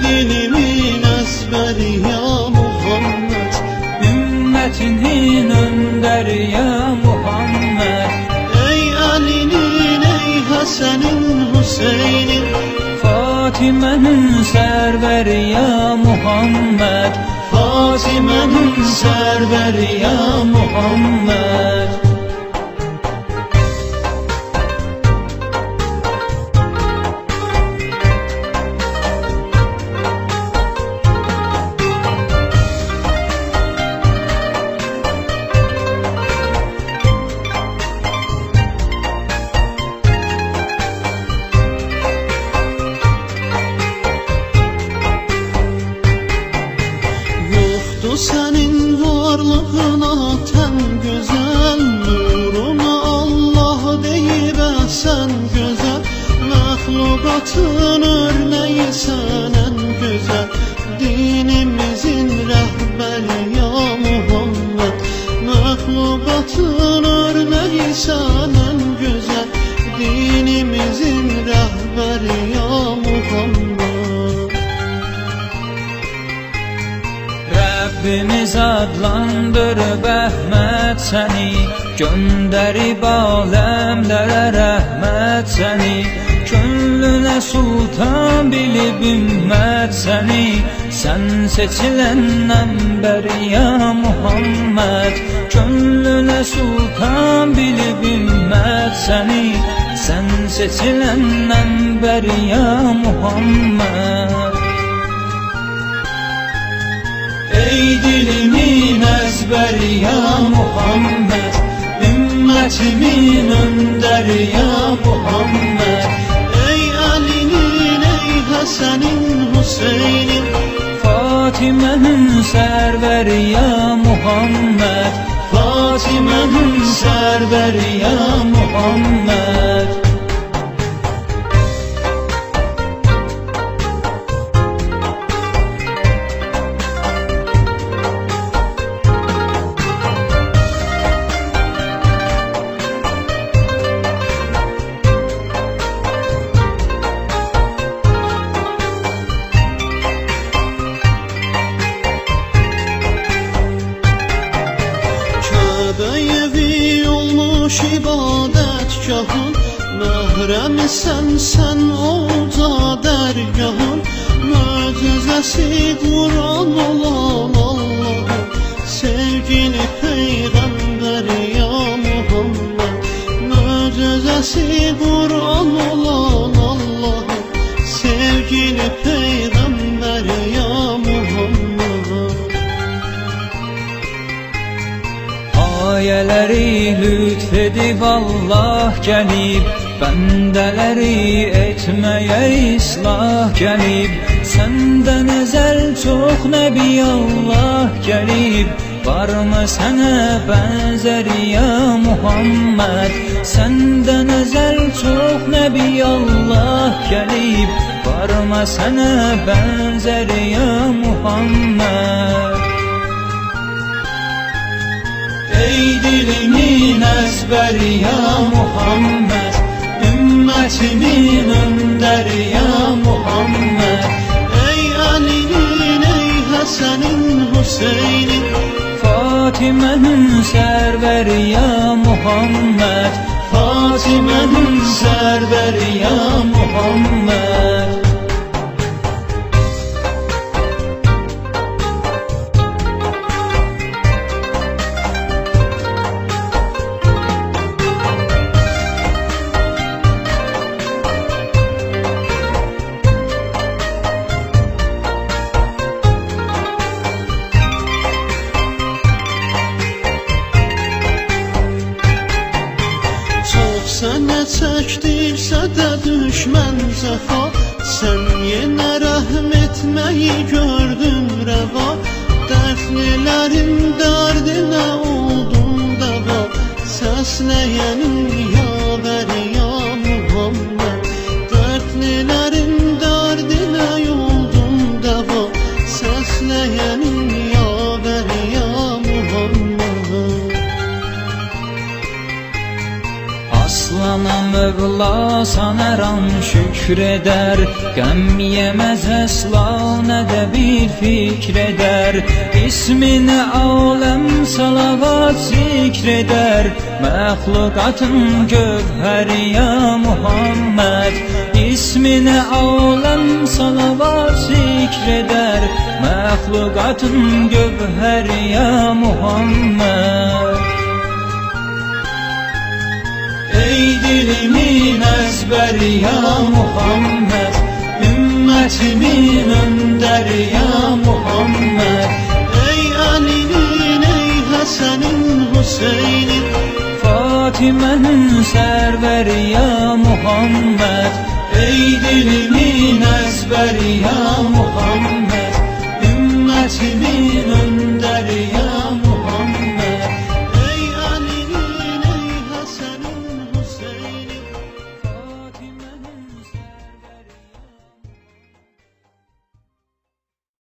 dilimin ezberi ya Muhammed, Ümmetinin önderi ya Muhammed. ey Ali'nin, ey Hasan'ın, Hüseyin'in, Fatime'nin serveri ya Muhammed, Fatime'nin serveri ya Muhammed. Senin varlığına ten güzel, nuruna Allah deyip sen güzel, məxluqatın örneği sen en güzel, dinimizin rəhbəri ya Muhammed, məxluqatın örneği sen en güzel, dinimizin rəhbəri ya Muhammed. Rabbimiz adlandırıb Əhməd səni, göndərib aləmlərə rəhmət səni, könlünə sultan bilib ümmət səni, sən seçiləndən bəri ya Muhammed, könlünə sultan bilib ümmət səni, sən seçiləndən bəri ya Muhammed. Ey dilimin ezberi ya Muhammed, ümmetimin önderi ya Muhammed. Ey Ali'nin, ey Hasan'ın, Hüseyin'in, Fatime'nin serveri ya Muhammed, Fatime'nin serveri ya Muhammed. Evi olmuş ibadetgahın, məhrəmi sən olca dərgahın, möcüzəsi Kur'an olan Allah'ın, sevgili Peyğəmbər ya Muhammed, möcüzəsi Kur'an olan Allah'ın, sevgili Peyğəmbər ya Muhammed. Ayələri lütfedib Allah gəlib, bəndələri etməyə islah gəlib, səndən əzəl çox nəbi Allah gəlib, varmı sənə bənzəri ya Muhammed, səndən əzəl çox nəbi Allah gəlib, varmı sənə bənzəri ya Muhammed. Ey dilimin ezberi ya Muhammed, ümmetimin önderi ya Muhammed. Ey Ali'nin, ey Hasan'ın, Hüseyin'in, Fatime'nin serveri ya Muhammed, Fatime'nin serveri ya Muhammed. Sənə çəkdirsə də düşmən cəfa, sən yenə rəhm etməyi gördün rəva, dərdlilərin dərdinə oldun dəva, səsləyənin yavəri ya Muhammed, dərdlilərin dərdinə oldun dəva, səsləyənin yavəri ya Muhammed. Aslana yığlasan hər an şükr edər, qəm yeməz əsla nə də bir fikr edər. İsminə aləm salavat zikr edər, məxluqatın gövhəri ya Muhammed. İsminə aləm salavat zikr edər, məxluqatın gövhəri ya Muhammed. Ey dilimin əzbəri ya Muhammed, ümmetimin öndəri ya Muhammed. Ey Əlinin, ey Həsənin, Hüseynin, Fatimənin sərvəri ya Muhammed. Ey dilimin əzbəri ya Muhammed,